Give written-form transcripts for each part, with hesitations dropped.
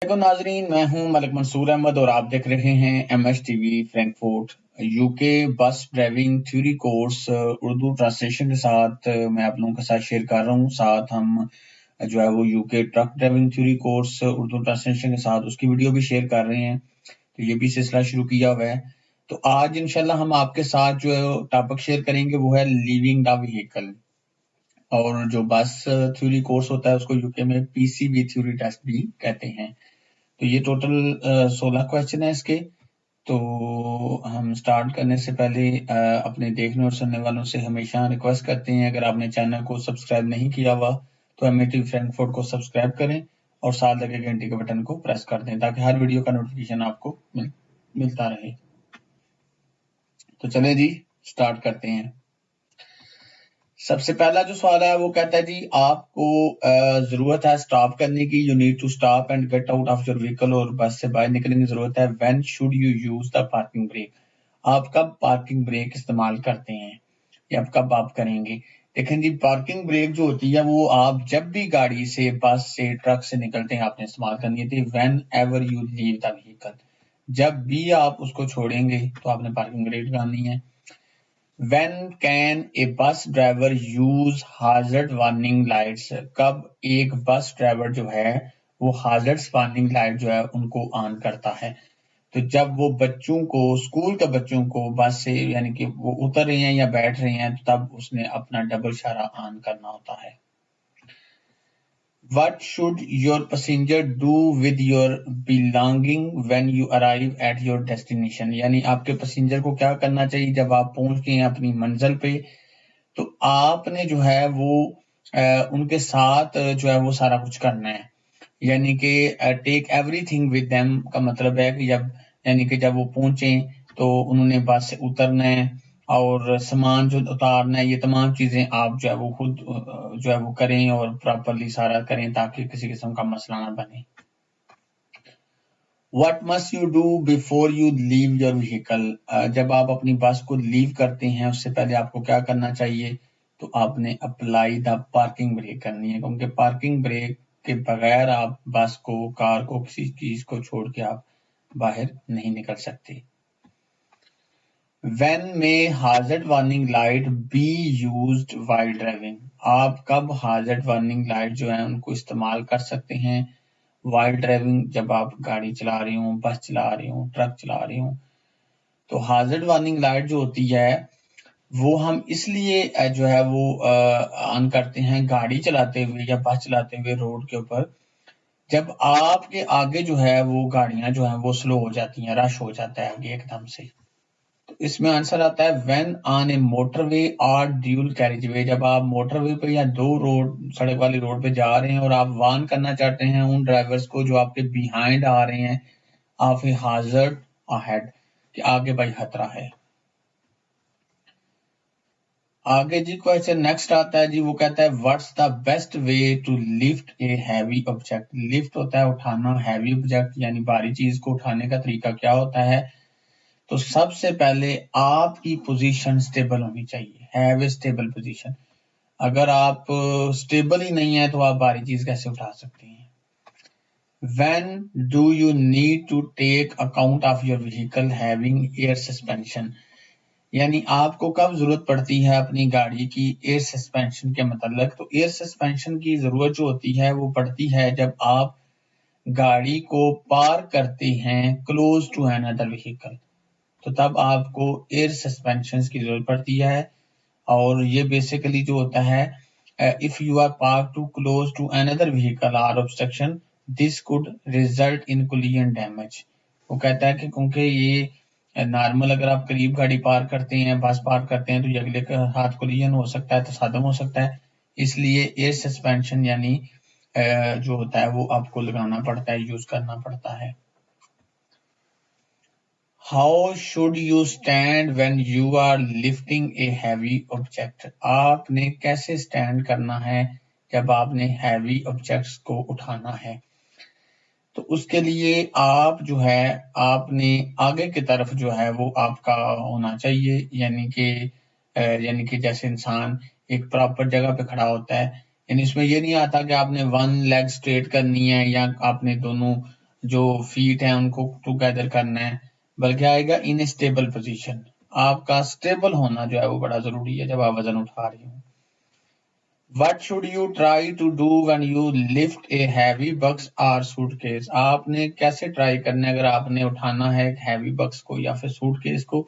देखो नाजरीन, मैं हूं मलिक मंसूर अहमद और आप देख रहे हैं MHTV फ्रैंकफर्ट। यूके बस driving theory course Urdu translation के साथ मैं आप लोगों के साथ शेयर कर रहा हूं। साथ हम जो है वो UK truck driving theory course Urdu translation के साथ उसकी वीडियो भी शेयर कर रहे हैं। तो ये भी सिलसिला शुरू किया हुआ है। तो आज इंशाल्लाह हम आपके साथ जो टॉपिक शेयर करेंगे वो है लीविंग द व्हीकल। और जो बस थ्योरी कोर्स होता है उसको यूके में PCV थ्योरी टेस्ट भी कहते हैं। तो ये टोटल 16 क्वेश्चन है इसके। तो हम स्टार्ट करने से पहले अपने देखने और सुनने वालों से हमेशा रिक्वेस्ट करते हैं, अगर आपने चैनल को सब्सक्राइब नहीं किया हुआ तो MHTV फ्रैंकफर्ट को सब्सक्राइब करें और साथ लगे घंटे के बटन को प्रेस कर दें ताकि हर वीडियो का नोटिफिकेशन आपको मिलता रहे। तो चलें जी, स्टार्ट करते हैं। सबसे पहला जो सवाल है वो कहता है जी, आपको जरूरत है स्टॉप करने की। You need to stop and get out of your vehicle, और बस से बाहर निकलने की जरूरत है। When should you use the parking brake, आप कब पार्किंग ब्रेक इस्तेमाल करते हैं या कब आप करेंगे। देखें जी, पार्किंग ब्रेक जो होती है वो आप जब भी गाड़ी से, बस से, ट्रक से निकलते हैं आपने इस्तेमाल करनी है। When ever you leave the vehicle, जब भी आप उसको छोड़ेंगे तो आपने पार्किंग ब्रेक लगानी है। When can a bus driver use hazard warning lights, कब एक बस ड्राइवर जो है वो hazard warning लाइट जो है उनको ऑन करता है। तो जब वो बच्चों को, स्कूल के बच्चों को बस से, यानी कि वो उतर रहे हैं या बैठ रहे हैं, तो तब उसने अपना डबल इशारा ऑन करना होता है। What should your passenger do with your belonging when you arrive at your destination, यानी आपके पैसेंजर को क्या करना चाहिए जब आप पहुंच गए हैं अपनी मंजिल पे। तो आपने जो है वो उनके साथ जो है वो सारा कुछ करना है, यानी कि टेक एवरीथिंग विद देम का मतलब है कि जब वो पहुंचे तो उन्होंने बस से उतरना है और सामान जो उतारना है, ये तमाम चीजें आप जो है वो खुद जो है वो करें और प्रॉपरली सारा करें ताकि किसी किस्म का मसला ना बने। What must you do before you leave your vehicle, जब आप अपनी बस को लीव करते हैं उससे पहले आपको क्या करना चाहिए। तो आपने अप्लाई द पार्किंग ब्रेक करनी है, क्योंकि पार्किंग ब्रेक के बगैर आप बस को, कार को, किसी चीज को छोड़ के आप बाहर नहीं निकल सकते। When may hazard warning light be used while driving, आप कब hazard warning light जो है उनको इस्तेमाल कर सकते हैं वाइल ड्राइविंग, जब आप गाड़ी चला रहे हो, बस चला रहे हो, ट्रक चला रहे हो। तो हाजिर वार्निंग लाइट जो होती है वो हम इसलिए जो है वो ऑन करते हैं गाड़ी चलाते हुए या बस चलाते हुए रोड के ऊपर, जब आपके आगे जो है वो गाड़ियां जो है वो स्लो हो जाती हैं, रश हो जाता है आगे एकदम से। तो इसमें आंसर आता है व्हेन ऑन ए मोटरवे और ड्यूल कैरिजवे, जब आप मोटरवे पे या दो रोड, सड़क वाली रोड पे जा रहे हैं और आप वार्न करना चाहते हैं उन ड्राइवर्स को जो आपके बिहाइंड आ रहे हैं, ऑफ ए हाजर्ड अहेड, कि आगे भाई खतरा है। आगे जी क्वेश्चन नेक्स्ट आता है जी, वो कहता है what's the best way to lift a heavy object. Lift होता है उठाना, हैवी ऑब्जेक्ट यानी भारी चीज को उठाने का तरीका क्या होता है। तो सबसे पहले आपकी पोजीशन स्टेबल होनी चाहिए, हैव ए स्टेबल पोजीशन। अगर आप स्टेबल ही नहीं है तो आप भारी चीज कैसे उठा सकते हैं। When do you need to take account of your vehicle having air suspension, यानी आपको कब जरूरत पड़ती है अपनी गाड़ी की एयर सस्पेंशन के मतलब। तो एयर सस्पेंशन की जरूरत जो होती है वो पड़ती है जब आप गाड़ी को पार्क करते हैं क्लोज टू अनदर व्हीकल, तो तब आपको एयर सस्पेंशन की जरूरत पड़ती है। और ये बेसिकली जो होता है, if you are park too close to another vehicle or obstruction, this could result in collision damage. वो कहता है कि क्योंकि ये नॉर्मल अगर आप करीब गाड़ी पार्क करते हैं, बस पार्क करते हैं, तो ये अगले के हाथ कोलिजन हो सकता है, तसादम हो सकता है। इसलिए एयर सस्पेंशन यानी जो होता है वो आपको लगाना पड़ता है, यूज करना पड़ता है। How should you stand when you are lifting a heavy object, आपने कैसे स्टैंड करना है जब आपने हैवी ऑब्जेक्ट्स को उठाना है। तो उसके लिए आप जो है आपने आगे की तरफ जो है वो आपका होना चाहिए, यानी कि जैसे इंसान एक प्रॉपर जगह पे खड़ा होता है, यानी इसमें ये नहीं आता कि आपने वन लेग स्ट्रेट करनी है या आपने दोनों जो फीट हैं उनको टुगेदर करना है, बल्कि आएगा इन स्टेबल पोजीशन। आपका स्टेबल होना जो है वो बड़ा जरूरी है जब आप वजन उठा रहे हो। What should you try to do when you lift a heavy box or suitcase? आपने कैसे ट्राई करना है अगर आपने उठाना है एक हैवी बॉक्स को या फिर सूटकेस को।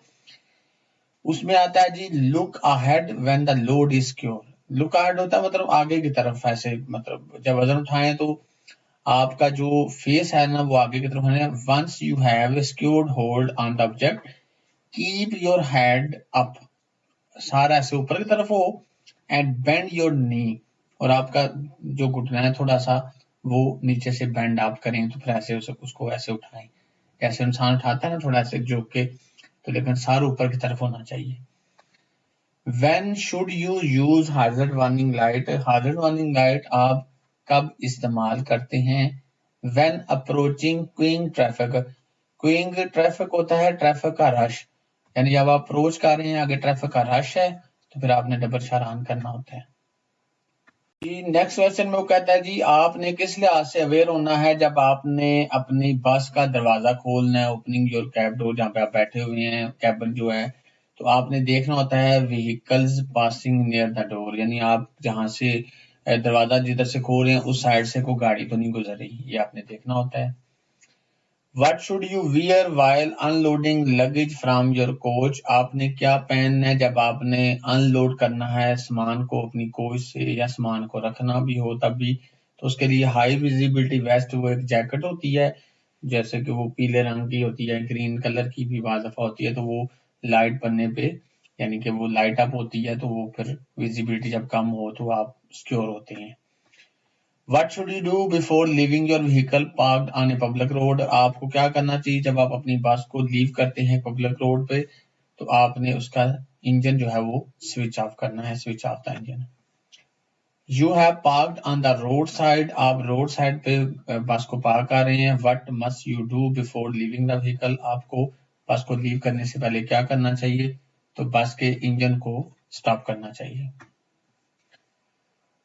उसमें आता है जी look ahead when the load is secure. Look ahead होता है मतलब आगे की तरफ, ऐसे मतलब जब वजन उठाएं तो आपका जो फेस है ना वो आगे की तरफ है। Once you have secured hold on the object keep your head up, सारा ऐसे ऊपर की तरफ हो, एंड बेंड योर नी, और आपका जो घुटना है थोड़ा सा वो नीचे से बेंड आप करें, तो फिर ऐसे उसको ऐसे उठाएं, ऐसे इंसान उठाता है ना थोड़ा ऐसे झुक के, तो लेकिन सारा ऊपर की तरफ होना चाहिए। When should you use hazard warning light? Hazard warning light आप कब इस्तेमाल करते हैं? When approaching queuing traffic. Queuing traffic होता है ट्रैफिक का रश, यानी जब आप अप्रोच कर रहे हैं आगे ट्रैफिक का रश है तो फिर आपने डबल चालान करना होता है। जी नेक्स्ट क्वेश्चन में वो कहता है जी आपने किस लिहाज से अवेयर होना है जब आपने अपनी बस का दरवाजा खोलना है, ओपनिंग योर कैब डोर, जहाँ पे आप बैठे हुए हैं कैबिन जो है, तो आपने देखना होता है vehicles passing near the door, यानी आप जहां से दरवाजा जिधर से खोल रहे हैं उस साइड से कोई गाड़ी तो नहीं गुजर रही, ये आपने देखना होता है। What should you wear while unloading luggage from your coach? आपने क्या पहनना है जब आपने अनलोड करना है सामान को अपनी कोच से, या सामान को रखना भी हो तब भी, तो उसके लिए हाई विजिबिलिटी वेस्ट, वो एक जैकेट होती है जैसे कि वो पीले रंग की होती है, ग्रीन कलर की भी बाज़ दफा होती है, तो वो लाइट बनने पे यानी कि वो लाइट अप होती है, तो वो फिर विजिबिलिटी जब कम हो तो आप सिक्योर होते हैं। What should you do before leaving your vehicle parked on a public road? आपको क्या करना चाहिए जब आप अपनी बस को लीव करते हैं पब्लिक रोड पे, तो आपने उसका इंजन जो है वो स्विच ऑफ करना है, switch off the engine. You have parked on the road side, आप रोड साइड पे बस को पार्क कर रहे हैं। What must you do before leaving the vehicle? आपको बस को लीव करने से पहले क्या करना चाहिए, तो बस के इंजन को स्टॉप करना चाहिए।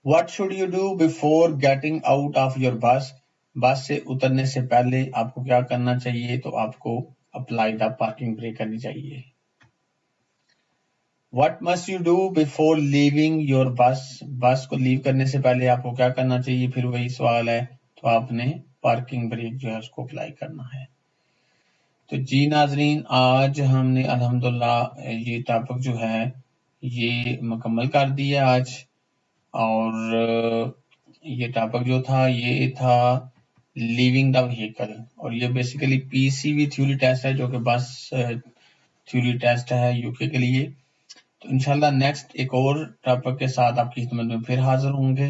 What should you do before getting out of your bus? बस से उतरने से पहले आपको क्या करना चाहिए, तो आपको अप्लाई द पार्किंग ब्रेक करनी चाहिए। What must you do before leaving your bus? बस को लीव करने से पहले आपको क्या करना चाहिए, फिर वही सवाल है, तो आपने पार्किंग ब्रेक जो है उसको अप्लाई करना है। तो जी नाजरीन आज हमने अल्हम्दुलिल्लाह ये टॉपिक जो है ये मुकम्मल कर दिया आज, और ये टॉपिक जो था ये था लीविंग द व्हीकल, और ये बेसिकली पीसीवी थ्योरी टेस्ट है जो कि बस थ्योरी टेस्ट है यूके के लिए। तो इंशाल्लाह नेक्स्ट एक और टॉपिक के साथ आपकी खिदमत में फिर हाजिर होंगे।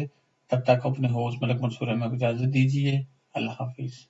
तब तक अपने होस्ट मलिक मंसूर अहमद को इजाजत दीजिए। अल्लाह हाफिज।